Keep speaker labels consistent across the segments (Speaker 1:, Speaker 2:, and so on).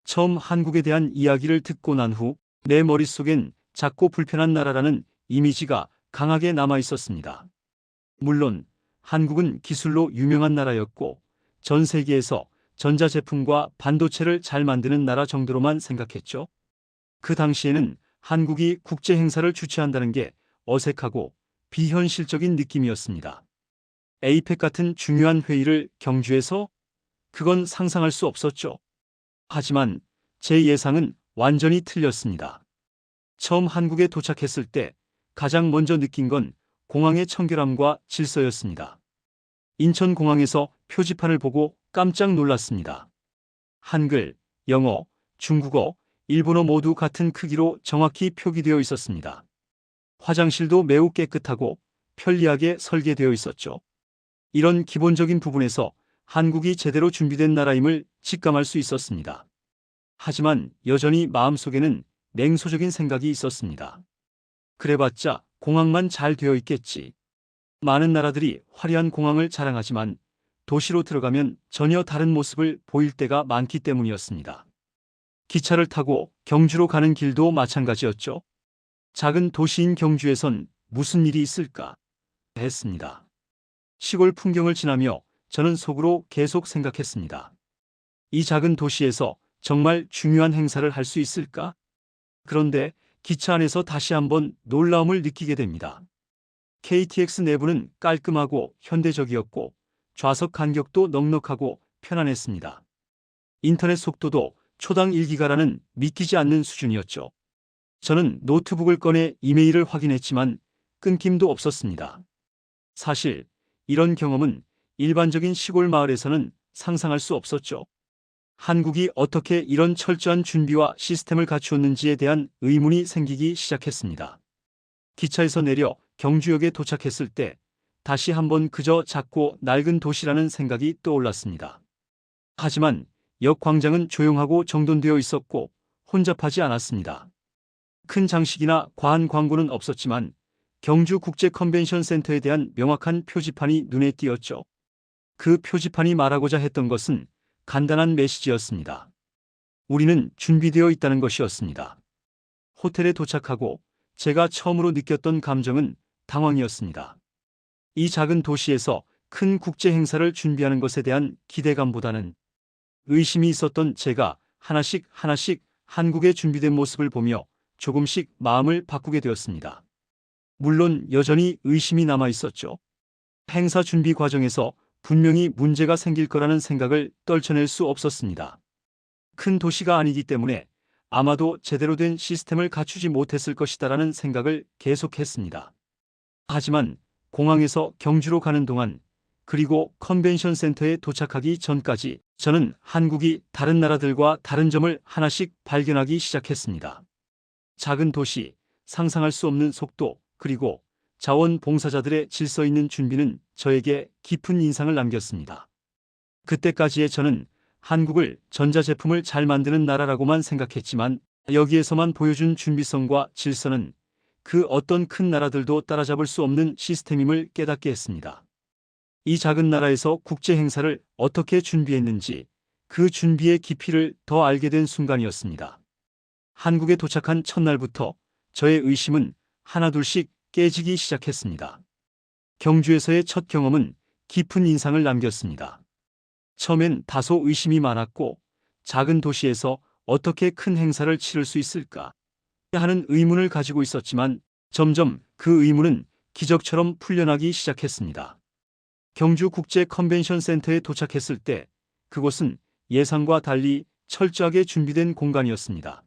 Speaker 1: 처음 한국에 대한 이야기를 듣고 난 후 내 머릿속엔 작고 불편한 나라라는 이미지가 강하게 남아 있었습니다. 물론 한국은 기술로 유명한 나라였고 전 세계에서 전자제품과 반도체를 잘 만드는 나라 정도로만 생각했죠. 그 당시에는 한국이 국제 행사를 주최한다는 게 어색하고 비현실적인 느낌이었습니다. 에이펙 같은 중요한 회의를 경주에서? 그건 상상할 수 없었죠. 하지만 제 예상은 완전히 틀렸습니다. 처음 한국에 도착했을 때 가장 먼저 느낀 건 공항의 청결함과 질서였습니다. 인천공항에서 표지판을 보고 깜짝 놀랐습니다. 한글, 영어, 중국어, 일본어 모두 같은 크기로 정확히 표기되어 있었습니다. 화장실도 매우 깨끗하고 편리하게 설계되어 있었죠. 이런 기본적인 부분에서 한국이 제대로 준비된 나라임을 직감할 수 있었습니다. 하지만 여전히 마음속에는 냉소적인 생각이 있었습니다. 그래봤자 공항만 잘 되어 있겠지. 많은 나라들이 화려한 공항을 자랑하지만 도시로 들어가면 전혀 다른 모습을 보일 때가 많기 때문이었습니다. 기차를 타고 경주로 가는 길도 마찬가지였죠. 작은 도시인 경주에선 무슨 일이 있을까 했습니다. 시골 풍경을 지나며 저는 속으로 계속 생각했습니다. 이 작은 도시에서 정말 중요한 행사를 할 수 있을까? 그런데 기차 안에서 다시 한번 놀라움을 느끼게 됩니다. KTX 내부는 깔끔하고 현대적이었고 좌석 간격도 넉넉하고 편안했습니다. 인터넷 속도도 초당 1기가라는 믿기지 않는 수준이었죠. 저는 노트북을 꺼내 이메일을 확인했지만 끊김도 없었습니다. 사실 이런 경험은 일반적인 시골 마을에서는 상상할 수 없었죠. 한국이 어떻게 이런 철저한 준비와 시스템을 갖추었는지에 대한 의문이 생기기 시작했습니다. 기차에서 내려 경주역에 도착했을 때 다시 한번 그저 작고 낡은 도시라는 생각이 떠올랐습니다. 하지만 역 광장은 조용하고 정돈되어 있었고 혼잡하지 않았습니다. 큰 장식이나 과한 광고는 없었지만 경주 국제 컨벤션 센터에 대한 명확한 표지판이 눈에 띄었죠. 그 표지판이 말하고자 했던 것은 간단한 메시지였습니다. 우리는 준비되어 있다는 것이었습니다. 호텔에 도착하고 제가 처음으로 느꼈던 감정은 당황이었습니다. 이 작은 도시에서 큰 국제 행사를 준비하는 것에 대한 기대감보다는 의심이 있었던 제가 하나씩 한국의 준비된 모습을 보며 조금씩 마음을 바꾸게 되었습니다. 물론 여전히 의심이 남아 있었죠. 행사 준비 과정에서 분명히 문제가 생길 거라는 생각을 떨쳐낼 수 없었습니다. 큰 도시가 아니기 때문에 아마도 제대로 된 시스템을 갖추지 못했을 것이다라는 생각을 계속했습니다. 하지만 공항에서 경주로 가는 동안 그리고 컨벤션 센터에 도착하기 전까지 저는 한국이 다른 나라들과 다른 점을 하나씩 발견하기 시작했습니다. 작은 도시, 상상할 수 없는 속도, 그리고 자원봉사자들의 질서 있는 준비는 저에게 깊은 인상을 남겼습니다. 그때까지의 저는 한국을 전자제품을 잘 만드는 나라라고만 생각했지만 여기에서만 보여준 준비성과 질서는 그 어떤 큰 나라들도 따라잡을 수 없는 시스템임을 깨닫게 했습니다. 이 작은 나라에서 국제 행사를 어떻게 준비했는지 그 준비의 깊이를 더 알게 된 순간이었습니다. 한국에 도착한 첫날부터 저의 의심은 하나둘씩 깨지기 시작했습니다. 경주에서의 첫 경험은 깊은 인상을 남겼습니다. 처음엔 다소 의심이 많았고 작은 도시에서 어떻게 큰 행사를 치를 수 있을까 하는 의문을 가지고 있었지만 점점 그 의문은 기적처럼 풀려나기 시작했습니다. 경주 국제 컨벤션 센터에 도착했을 때 그곳은 예상과 달리 철저하게 준비된 공간이었습니다.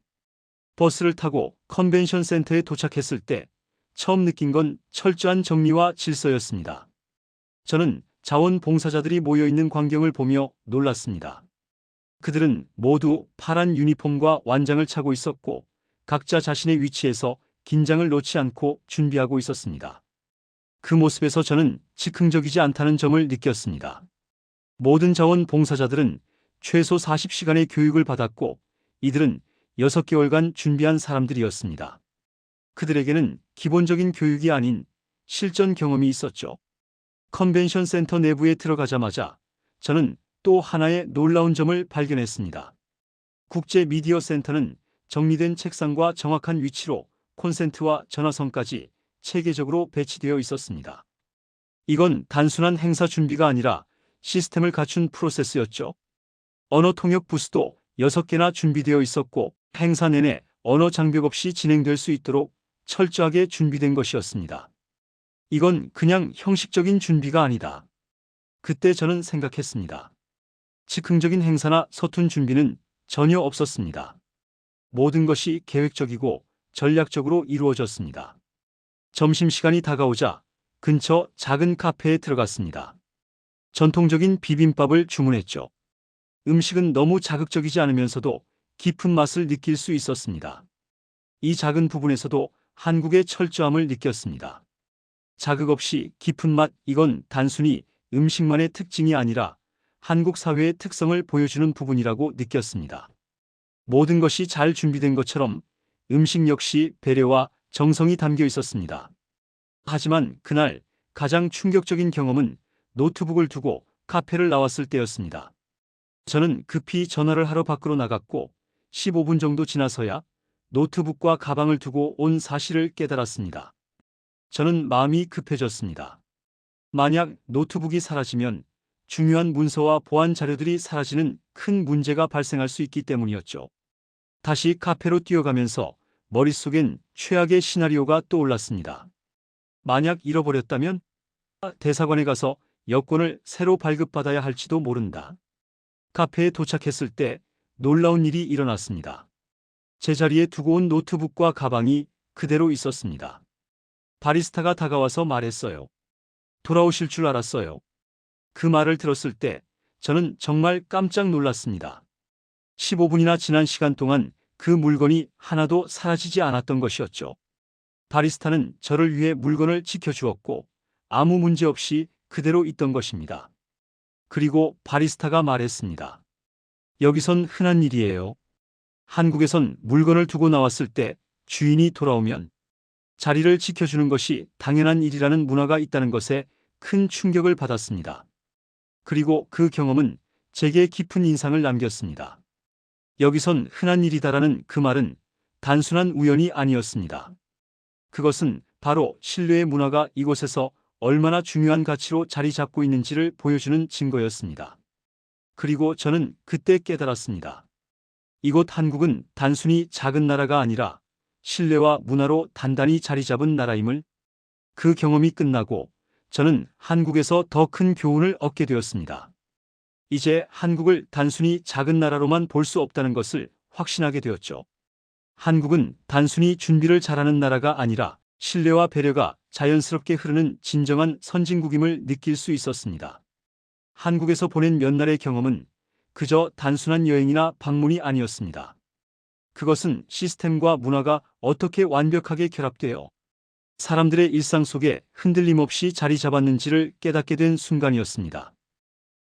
Speaker 1: 버스를 타고 컨벤션 센터에 도착했을 때 처음 느낀 건 철저한 정리와 질서였습니다. 저는 자원봉사자들이 모여있는 광경을 보며 놀랐습니다. 그들은 모두 파란 유니폼과 완장을 차고 있었고 각자 자신의 위치에서 긴장을 놓지 않고 준비하고 있었습니다. 그 모습에서 저는 즉흥적이지 않다는 점을 느꼈습니다. 모든 자원봉사자들은 최소 40시간의 교육을 받았고 이들은 6개월간 준비한 사람들이었습니다. 그들에게는 기본적인 교육이 아닌 실전 경험이 있었죠. 컨벤션 센터 내부에 들어가자마자 저는 또 하나의 놀라운 점을 발견했습니다. 국제 미디어 센터는 정리된 책상과 정확한 위치로 콘센트와 전화선까지 체계적으로 배치되어 있었습니다. 이건 단순한 행사 준비가 아니라 시스템을 갖춘 프로세스였죠. 언어 통역 부스도 6개나 준비되어 있었고 행사 내내 언어 장벽 없이 진행될 수 있도록 철저하게 준비된 것이었습니다. 이건 그냥 형식적인 준비가 아니다. 그때 저는 생각했습니다. 즉흥적인 행사나 서툰 준비는 전혀 없었습니다. 모든 것이 계획적이고 전략적으로 이루어졌습니다. 점심시간이 다가오자 근처 작은 카페에 들어갔습니다. 전통적인 비빔밥을 주문했죠. 음식은 너무 자극적이지 않으면서도 깊은 맛을 느낄 수 있었습니다. 이 작은 부분에서도 한국의 철저함을 느꼈습니다. 자극 없이 깊은 맛, 이건 단순히 음식만의 특징이 아니라 한국 사회의 특성을 보여주는 부분이라고 느꼈습니다. 모든 것이 잘 준비된 것처럼 음식 역시 배려와 정성이 담겨 있었습니다. 하지만 그날 가장 충격적인 경험은 노트북을 두고 카페를 나왔을 때였습니다. 저는 급히 전화를 하러 밖으로 나갔고 15분 정도 지나서야 노트북과 가방을 두고 온 사실을 깨달았습니다. 저는 마음이 급해졌습니다. 만약 노트북이 사라지면 중요한 문서와 보안 자료들이 사라지는 큰 문제가 발생할 수 있기 때문이었죠. 다시 카페로 뛰어가면서 머릿속엔 최악의 시나리오가 떠올랐습니다. 만약 잃어버렸다면 대사관에 가서 여권을 새로 발급받아야 할지도 모른다. 카페에 도착했을 때 놀라운 일이 일어났습니다. 제자리에 두고 온 노트북과 가방이 그대로 있었습니다. 바리스타가 다가와서 말했어요. 돌아오실 줄 알았어요. 그 말을 들었을 때 저는 정말 깜짝 놀랐습니다. 15분이나 지난 시간 동안 그 물건이 하나도 사라지지 않았던 것이었죠. 바리스타는 저를 위해 물건을 지켜주었고 아무 문제 없이 그대로 있던 것입니다. 그리고 바리스타가 말했습니다. 여기선 흔한 일이에요. 한국에선 물건을 두고 나왔을 때 주인이 돌아오면 자리를 지켜주는 것이 당연한 일이라는 문화가 있다는 것에 큰 충격을 받았습니다. 그리고 그 경험은 제게 깊은 인상을 남겼습니다. 여기선 흔한 일이다라는 그 말은 단순한 우연이 아니었습니다. 그것은 바로 신뢰의 문화가 이곳에서 얼마나 중요한 가치로 자리 잡고 있는지를 보여주는 증거였습니다. 그리고 저는 그때 깨달았습니다. 이곳 한국은 단순히 작은 나라가 아니라 신뢰와 문화로 단단히 자리 잡은 나라임을. 그 경험이 끝나고 저는 한국에서 더 큰 교훈을 얻게 되었습니다. 이제 한국을 단순히 작은 나라로만 볼 수 없다는 것을 확신하게 되었죠. 한국은 단순히 준비를 잘하는 나라가 아니라 신뢰와 배려가 자연스럽게 흐르는 진정한 선진국임을 느낄 수 있었습니다. 한국에서 보낸 몇 날의 경험은 그저 단순한 여행이나 방문이 아니었습니다. 그것은 시스템과 문화가 어떻게 완벽하게 결합되어 사람들의 일상 속에 흔들림 없이 자리 잡았는지를 깨닫게 된 순간이었습니다.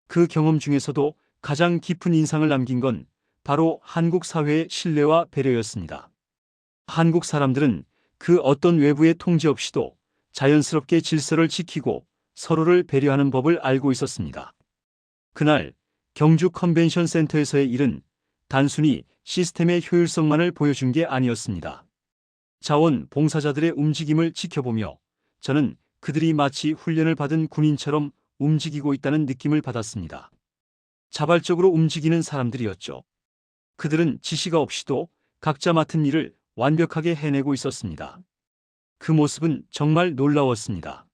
Speaker 1: 그 경험 중에서도 가장 깊은 인상을 남긴 건 바로 한국 사회의 신뢰와 배려였습니다. 한국 사람들은 그 어떤 외부의 통제 없이도 자연스럽게 질서를 지키고 서로를 배려하는 법을 알고 있었습니다. 그날 경주 컨벤션 센터에서의 일은 단순히 시스템의 효율성만을 보여준 게 아니었습니다. 자원봉사자들의 움직임을 지켜보며 저는 그들이 마치 훈련을 받은 군인처럼 움직이고 있다는 느낌을 받았습니다. 자발적으로 움직이는 사람들이었죠. 그들은 지시가 없이도 각자 맡은 일을 완벽하게 해내고 있었습니다. 그 모습은 정말 놀라웠습니다.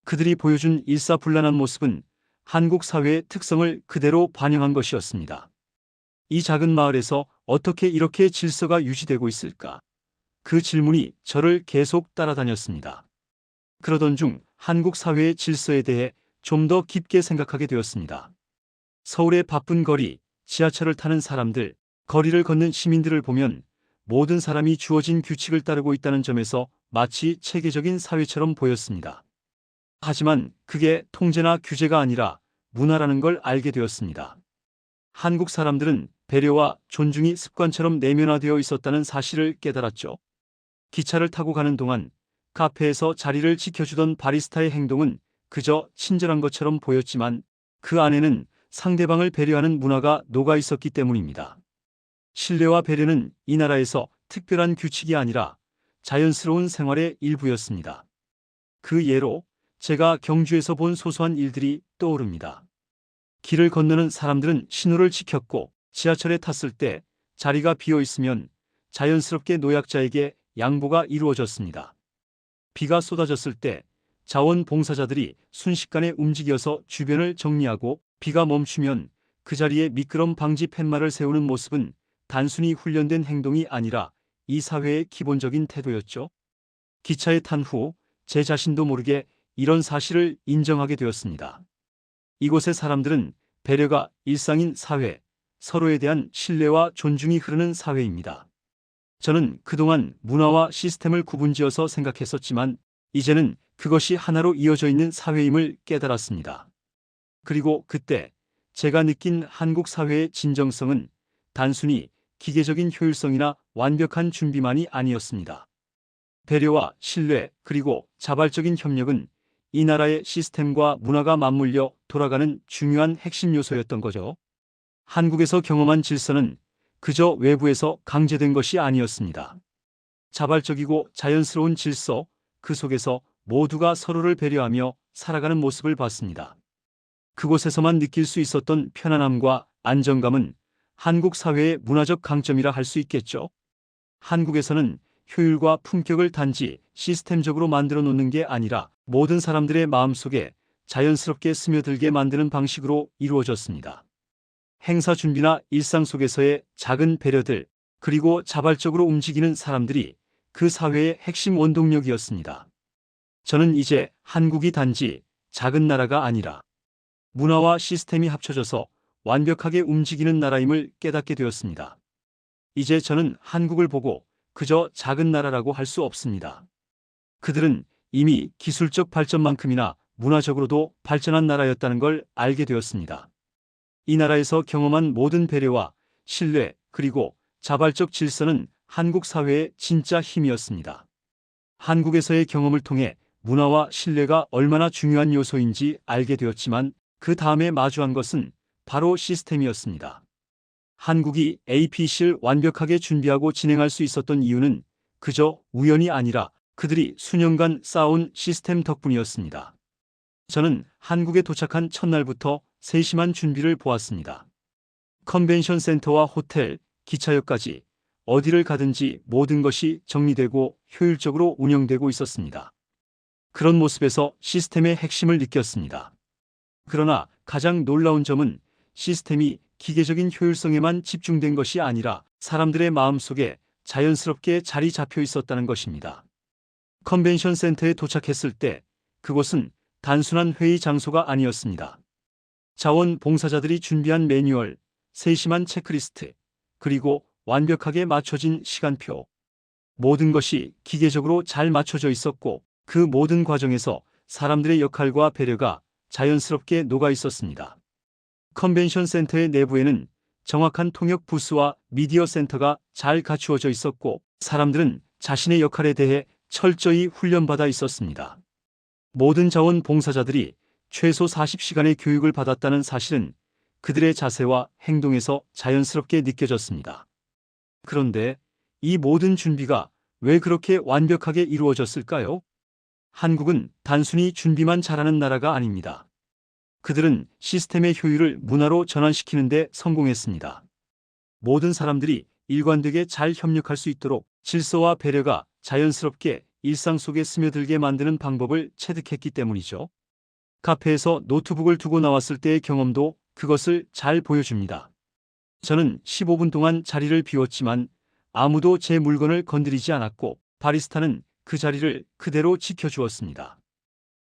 Speaker 1: 그들이 보여준 일사불란한 모습은 한국 사회의 특성을 그대로 반영한 것이었습니다. 이 작은 마을에서 어떻게 이렇게 질서가 유지되고 있을까? 그 질문이 저를 계속 따라다녔습니다. 그러던 중 한국 사회의 질서에 대해 좀 더 깊게 생각하게 되었습니다. 서울의 바쁜 거리, 지하철을 타는 사람들, 거리를 걷는 시민들을 보면 모든 사람이 주어진 규칙을 따르고 있다는 점에서 마치 체계적인 사회처럼 보였습니다. 하지만 그게 통제나 규제가 아니라 문화라는 걸 알게 되었습니다. 한국 사람들은 배려와 존중이 습관처럼 내면화되어 있었다는 사실을 깨달았죠. 기차를 타고 가는 동안 카페에서 자리를 지켜주던 바리스타의 행동은 그저 친절한 것처럼 보였지만 그 안에는 상대방을 배려하는 문화가 녹아 있었기 때문입니다. 신뢰와 배려는 이 나라에서 특별한 규칙이 아니라 자연스러운 생활의 일부였습니다. 그 예로 제가 경주에서 본 소소한 일들이 떠오릅니다. 길을 건너는 사람들은 신호를 지켰고 지하철에 탔을 때 자리가 비어 있으면 자연스럽게 노약자에게 양보가 이루어졌습니다. 비가 쏟아졌을 때 자원봉사자들이 순식간에 움직여서 주변을 정리하고 비가 멈추면 그 자리에 미끄럼 방지 팻말을 세우는 모습은 단순히 훈련된 행동이 아니라 이 사회의 기본적인 태도였죠. 기차에 탄 후 제 자신도 모르게 이런 사실을 인정하게 되었습니다. 이곳의 사람들은 배려가 일상인 사회, 서로에 대한 신뢰와 존중이 흐르는 사회입니다. 저는 그동안 문화와 시스템을 구분지어서 생각했었지만 이제는 그것이 하나로 이어져 있는 사회임을 깨달았습니다. 그리고 그때 제가 느낀 한국 사회의 진정성은 단순히 기계적인 효율성이나 완벽한 준비만이 아니었습니다. 배려와 신뢰 그리고 자발적인 협력은 이 나라의 시스템과 문화가 맞물려 돌아가는 중요한 핵심 요소였던 거죠. 한국에서 경험한 질서는 그저 외부에서 강제된 것이 아니었습니다. 자발적이고 자연스러운 질서, 그 속에서 모두가 서로를 배려하며 살아가는 모습을 봤습니다. 그곳에서만 느낄 수 있었던 편안함과 안정감은 한국 사회의 문화적 강점이라 할 수 있겠죠. 한국에서는 효율과 품격을 단지 시스템적으로 만들어 놓는 게 아니라 모든 사람들의 마음속에 자연스럽게 스며들게 만드는 방식으로 이루어졌습니다. 행사 준비나 일상 속에서의 작은 배려들, 그리고 자발적으로 움직이는 사람들이 그 사회의 핵심 원동력이었습니다. 저는 이제 한국이 단지 작은 나라가 아니라 문화와 시스템이 합쳐져서 완벽하게 움직이는 나라임을 깨닫게 되었습니다. 이제 저는 한국을 보고 그저 작은 나라라고 할 수 없습니다. 그들은 이미 기술적 발전만큼이나 문화적으로도 발전한 나라였다는 걸 알게 되었습니다. 이 나라에서 경험한 모든 배려와 신뢰 그리고 자발적 질서는 한국 사회의 진짜 힘이었습니다. 한국에서의 경험을 통해 문화와 신뢰가 얼마나 중요한 요소인지 알게 되었지만 그 다음에 마주한 것은 바로 시스템이었습니다. 한국이 APC를 완벽하게 준비하고 진행할 수 있었던 이유는 그저 우연이 아니라 그들이 수년간 쌓아온 시스템 덕분이었습니다. 저는 한국에 도착한 첫날부터 세심한 준비를 보았습니다. 컨벤션 센터와 호텔, 기차역까지 어디를 가든지 모든 것이 정리되고 효율적으로 운영되고 있었습니다. 그런 모습에서 시스템의 핵심을 느꼈습니다. 그러나 가장 놀라운 점은 시스템이 기계적인 효율성에만 집중된 것이 아니라 사람들의 마음속에 자연스럽게 자리 잡혀 있었다는 것입니다. 컨벤션 센터에 도착했을 때 그곳은 단순한 회의 장소가 아니었습니다. 자원봉사자들이 준비한 매뉴얼, 세심한 체크리스트, 그리고 완벽하게 맞춰진 시간표. 모든 것이 기계적으로 잘 맞춰져 있었고 그 모든 과정에서 사람들의 역할과 배려가 자연스럽게 녹아 있었습니다. 컨벤션 센터의 내부에는 정확한 통역 부스와 미디어 센터가 잘 갖추어져 있었고 사람들은 자신의 역할에 대해 철저히 훈련받아 있었습니다. 모든 자원봉사자들이 최소 40시간의 교육을 받았다는 사실은 그들의 자세와 행동에서 자연스럽게 느껴졌습니다. 그런데 이 모든 준비가 왜 그렇게 완벽하게 이루어졌을까요? 한국은 단순히 준비만 잘하는 나라가 아닙니다. 그들은 시스템의 효율을 문화로 전환시키는 데 성공했습니다. 모든 사람들이 일관되게 잘 협력할 수 있도록 질서와 배려가 자연스럽게 일상 속에 스며들게 만드는 방법을 체득했기 때문이죠. 카페에서 노트북을 두고 나왔을 때의 경험도 그것을 잘 보여줍니다. 저는 15분 동안 자리를 비웠지만 아무도 제 물건을 건드리지 않았고 바리스타는 그 자리를 그대로 지켜주었습니다.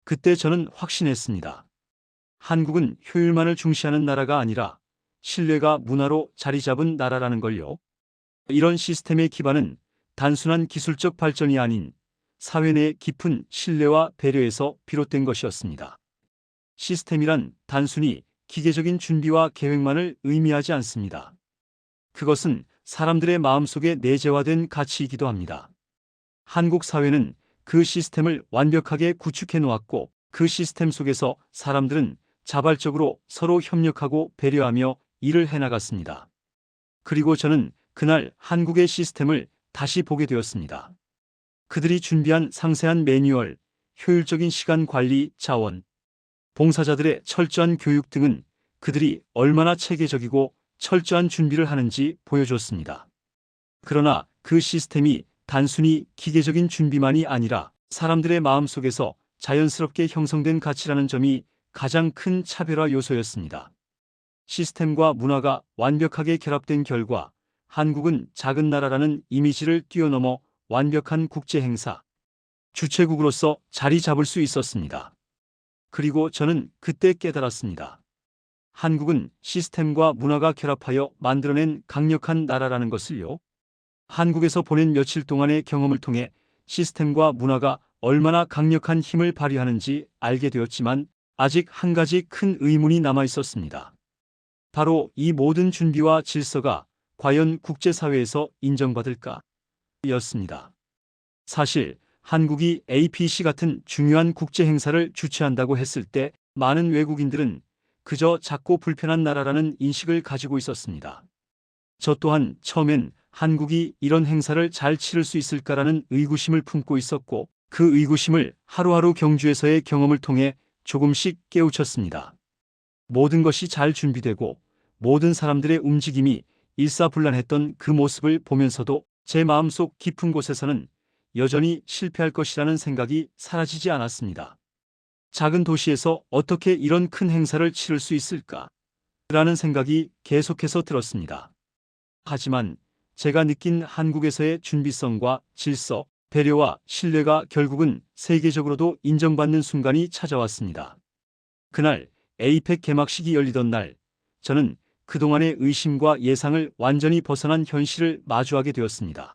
Speaker 1: 그때 저는 확신했습니다. 한국은 효율만을 중시하는 나라가 아니라 신뢰가 문화로 자리 잡은 나라라는 걸요. 이런 시스템의 기반은 단순한 기술적 발전이 아닌 사회 내의 깊은 신뢰와 배려에서 비롯된 것이었습니다. 시스템이란 단순히 기계적인 준비와 계획만을 의미하지 않습니다. 그것은 사람들의 마음속에 내재화된 가치이기도 합니다. 한국 사회는 그 시스템을 완벽하게 구축해 놓았고 그 시스템 속에서 사람들은 자발적으로 서로 협력하고 배려하며 일을 해나갔습니다. 그리고 저는 그날 한국의 시스템을 다시 보게 되었습니다. 그들이 준비한 상세한 매뉴얼, 효율적인 시간 관리 자원, 봉사자들의 철저한 교육 등은 그들이 얼마나 체계적이고 철저한 준비를 하는지 보여줬습니다. 그러나 그 시스템이 단순히 기계적인 준비만이 아니라 사람들의 마음속에서 자연스럽게 형성된 가치라는 점이 가장 큰 차별화 요소였습니다. 시스템과 문화가 완벽하게 결합된 결과 한국은 작은 나라라는 이미지를 뛰어넘어 완벽한 국제 행사, 주최국으로서 자리 잡을 수 있었습니다. 그리고 저는 그때 깨달았습니다. 한국은 시스템과 문화가 결합하여 만들어낸 강력한 나라라는 것을요. 한국에서 보낸 며칠 동안의 경험을 통해 시스템과 문화가 얼마나 강력한 힘을 발휘하는지 알게 되었지만 아직 한 가지 큰 의문이 남아 있었습니다. 바로 이 모든 준비와 질서가 과연 국제사회에서 인정받을까? 였습니다. 사실 한국이 APC 같은 중요한 국제 행사를 주최한다고 했을 때 많은 외국인들은 그저 작고 불편한 나라라는 인식을 가지고 있었습니다. 저 또한 처음엔 한국이 이런 행사를 잘 치를 수 있을까라는 의구심을 품고 있었고 그 의구심을 하루하루 경주에서의 경험을 통해 조금씩 깨우쳤습니다. 모든 것이 잘 준비되고 모든 사람들의 움직임이 일사불란했던 그 모습을 보면서도 제 마음속 깊은 곳에서는 여전히 실패할 것이라는 생각이 사라지지 않았습니다. 작은 도시에서 어떻게 이런 큰 행사를 치를 수 있을까? 라는 생각이 계속해서 들었습니다. 하지만 제가 느낀 한국에서의 준비성과 질서, 배려와 신뢰가 결국은 세계적으로도 인정받는 순간이 찾아왔습니다. 그날 에이펙 개막식이 열리던 날, 저는 그동안의 의심과 예상을 완전히 벗어난 현실을 마주하게 되었습니다.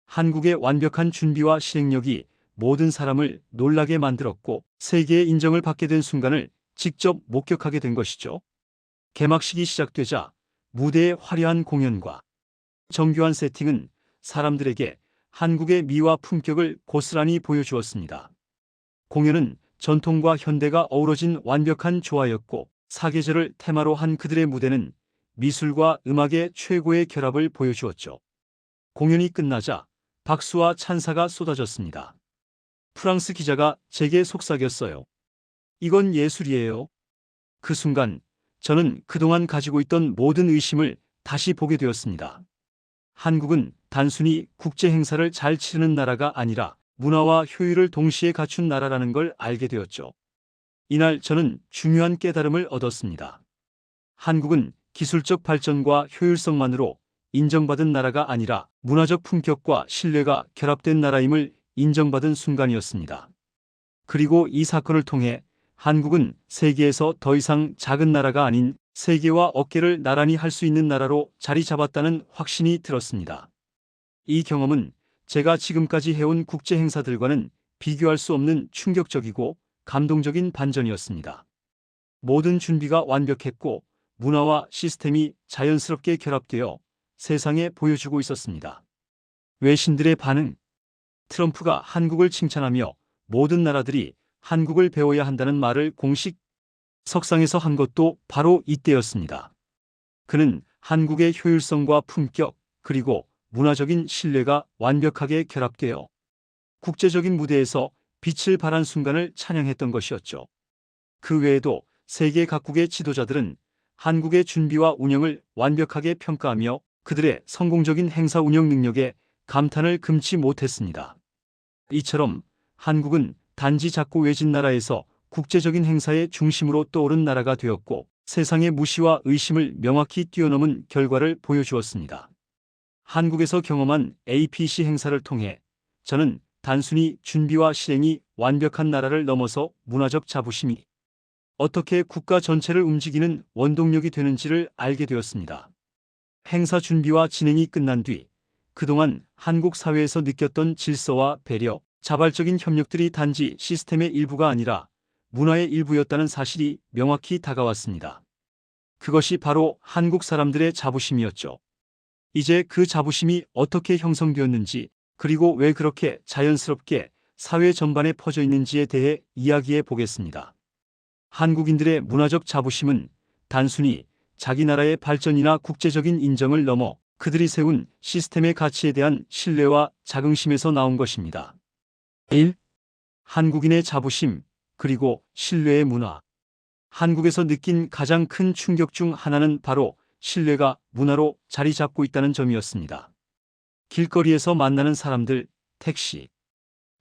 Speaker 1: 한국의 완벽한 준비와 실행력이 모든 사람을 놀라게 만들었고 세계의 인정을 받게 된 순간을 직접 목격하게 된 것이죠. 개막식이 시작되자 무대의 화려한 공연과 정교한 세팅은 사람들에게 한국의 미와 품격을 고스란히 보여주었습니다. 공연은 전통과 현대가 어우러진 완벽한 조화였고 사계절을 테마로 한 그들의 무대는 미술과 음악의 최고의 결합을 보여주었죠. 공연이 끝나자 박수와 찬사가 쏟아졌습니다. 프랑스 기자가 제게 속삭였어요. 이건 예술이에요. 그 순간 저는 그동안 가지고 있던 모든 의심을 다시 보게 되었습니다. 한국은 단순히 국제 행사를 잘 치르는 나라가 아니라 문화와 효율을 동시에 갖춘 나라라는 걸 알게 되었죠. 이날 저는 중요한 깨달음을 얻었습니다. 한국은 기술적 발전과 효율성만으로 인정받은 나라가 아니라 문화적 품격과 신뢰가 결합된 나라임을 인정받은 순간이었습니다. 그리고 이 사건을 통해 한국은 세계에서 더 이상 작은 나라가 아닌 세계와 어깨를 나란히 할 수 있는 나라로 자리 잡았다는 확신이 들었습니다. 이 경험은 제가 지금까지 해온 국제 행사들과는 비교할 수 없는 충격적이고 감동적인 반전이었습니다. 모든 준비가 완벽했고 문화와 시스템이 자연스럽게 결합되어 세상에 보여주고 있었습니다. 외신들의 반응. 트럼프가 한국을 칭찬하며 모든 나라들이 한국을 배워야 한다는 말을 공식 석상에서 한 것도 바로 이때였습니다. 그는 한국의 효율성과 품격 그리고 문화적인 신뢰가 완벽하게 결합되어 국제적인 무대에서 빛을 발한 순간을 찬양했던 것이었죠. 그 외에도 세계 각국의 지도자들은 한국의 준비와 운영을 완벽하게 평가하며 그들의 성공적인 행사 운영 능력에 감탄을 금치 못했습니다. 이처럼 한국은 단지 작고 외진 나라에서 국제적인 행사의 중심으로 떠오른 나라가 되었고 세상의 무시와 의심을 명확히 뛰어넘은 결과를 보여주었습니다. 한국에서 경험한 APC 행사를 통해 저는 단순히 준비와 실행이 완벽한 나라를 넘어서 문화적 자부심이 어떻게 국가 전체를 움직이는 원동력이 되는지를 알게 되었습니다. 행사 준비와 진행이 끝난 뒤 그동안 한국 사회에서 느꼈던 질서와 배려, 자발적인 협력들이 단지 시스템의 일부가 아니라 문화의 일부였다는 사실이 명확히 다가왔습니다. 그것이 바로 한국 사람들의 자부심이었죠. 이제 그 자부심이 어떻게 형성되었는지 그리고 왜 그렇게 자연스럽게 사회 전반에 퍼져 있는지에 대해 이야기해 보겠습니다. 한국인들의 문화적 자부심은 단순히 자기 나라의 발전이나 국제적인 인정을 넘어 그들이 세운 시스템의 가치에 대한 신뢰와 자긍심에서 나온 것입니다. 1. 한국인의 자부심, 그리고 신뢰의 문화. 한국에서 느낀 가장 큰 충격 중 하나는 바로 신뢰가 문화로 자리 잡고 있다는 점이었습니다. 길거리에서 만나는 사람들, 택시,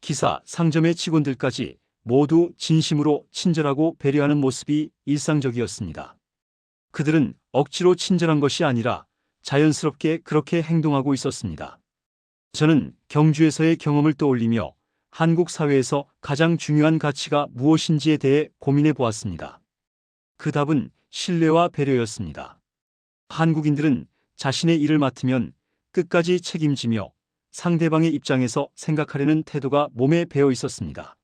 Speaker 1: 기사, 상점의 직원들까지 모두 진심으로 친절하고 배려하는 모습이 일상적이었습니다. 그들은 억지로 친절한 것이 아니라 자연스럽게 그렇게 행동하고 있었습니다. 저는 경주에서의 경험을 떠올리며 한국 사회에서 가장 중요한 가치가 무엇인지에 대해 고민해 보았습니다. 그 답은 신뢰와 배려였습니다. 한국인들은 자신의 일을 맡으면 끝까지 책임지며 상대방의 입장에서 생각하려는 태도가 몸에 배어 있었습니다.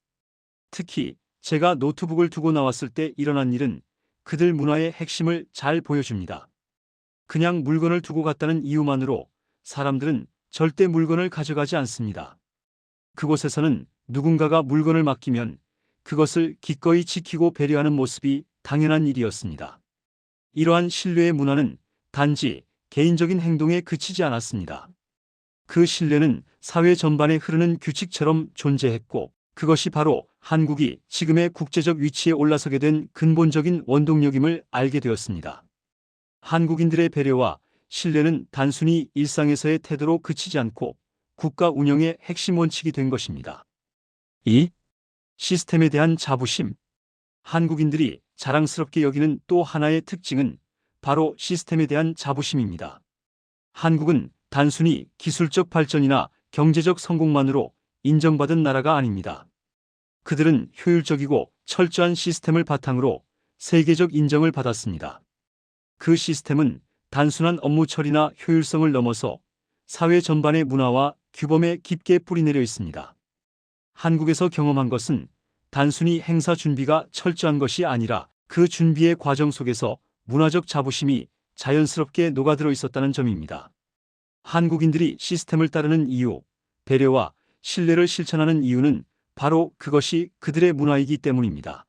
Speaker 1: 특히 제가 노트북을 두고 나왔을 때 일어난 일은 그들 문화의 핵심을 잘 보여줍니다. 그냥 물건을 두고 갔다는 이유만으로 사람들은 절대 물건을 가져가지 않습니다. 그곳에서는 누군가가 물건을 맡기면 그것을 기꺼이 지키고 배려하는 모습이 당연한 일이었습니다. 이러한 신뢰의 문화는 단지 개인적인 행동에 그치지 않았습니다. 그 신뢰는 사회 전반에 흐르는 규칙처럼 존재했고, 그것이 바로 한국이 지금의 국제적 위치에 올라서게 된 근본적인 원동력임을 알게 되었습니다. 한국인들의 배려와 신뢰는 단순히 일상에서의 태도로 그치지 않고 국가 운영의 핵심 원칙이 된 것입니다. 2. 시스템에 대한 자부심. 한국인들이 자랑스럽게 여기는 또 하나의 특징은 바로 시스템에 대한 자부심입니다. 한국은 단순히 기술적 발전이나 경제적 성공만으로 인정받은 나라가 아닙니다. 그들은 효율적이고 철저한 시스템을 바탕으로 세계적 인정을 받았습니다. 그 시스템은 단순한 업무 처리나 효율성을 넘어서 사회 전반의 문화와 규범에 깊게 뿌리내려 있습니다. 한국에서 경험한 것은 단순히 행사 준비가 철저한 것이 아니라 그 준비의 과정 속에서 문화적 자부심이 자연스럽게 녹아들어 있었다는 점입니다. 한국인들이 시스템을 따르는 이유, 배려와 신뢰를 실천하는 이유는 바로 그것이 그들의 문화이기 때문입니다.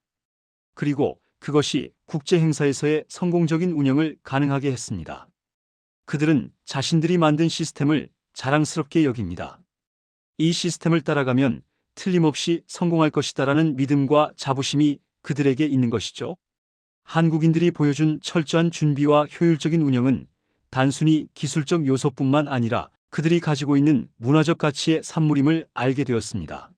Speaker 1: 그리고 그것이 국제 행사에서의 성공적인 운영을 가능하게 했습니다. 그들은 자신들이 만든 시스템을 자랑스럽게 여깁니다. 이 시스템을 따라가면 틀림없이 성공할 것이다라는 믿음과 자부심이 그들에게 있는 것이죠. 한국인들이 보여준 철저한 준비와 효율적인 운영은 단순히 기술적 요소뿐만 아니라 그들이 가지고 있는 문화적 가치의 산물임을 알게 되었습니다.